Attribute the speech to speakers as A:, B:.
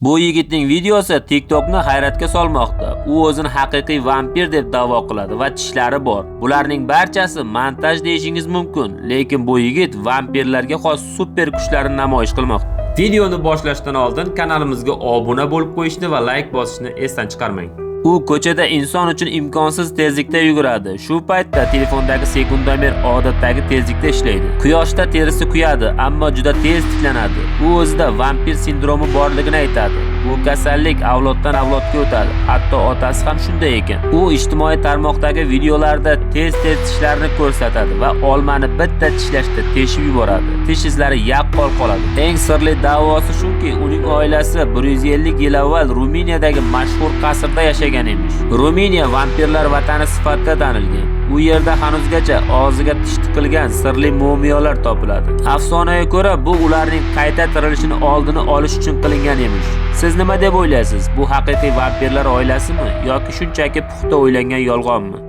A: Bu yigitning videosi TikTokni hayratga solmoqda. U o'zini haqiqiy vampir deb da'vo qiladi va tishlari bor. Bularning barchasi montaj deyishingiz mumkin, lekin bu yigit vampirlarga xos super kuchlarini namoyish qilmoqda. Videoni boshlashdan oldin kanalimizga obuna bo'lib qo'yishni va like bosishni esdan chiqarmang. U ko'chada inson uchun imkonsiz tezlikda yuguradi. Shu paytda telefondagi sekundomer odatdagi tezlikda ishlaydi. Quyoshda terisi kuyadi, ammo juda tez tiklanadi. U o'zida vampir sindromi borligini aytadi. Bu kasallik avloddan avlodga o'tadi. Hatto otasi ham shunday ekan. U ijtimoiy tarmoqdagi videolarda tez-tez tishlarini ko'rsatadi va olmani bitta tishlashda teshib yuboradi. Tish izlari yaqqol qoladi. Eng sirli da'vosi shuki, uning oilasi 150 yil avval Ruminiyadagi mashhur qasrda yashagan emish. Ruminiya vampirlar vatani sifatida tanilgan. U yerda hanuzgacha og'ziga tish tiqilgan sirli mumiyolar topiladi. Afsonaga ko'ra, bu ularning qayta tirilishini oldini olish uchun qilingan emish. Siz nima deb o'ylaysiz? Bu haqiqiy vampirlar oilasimi yoki shunchaki puxta o'ylangan yolg'onmi?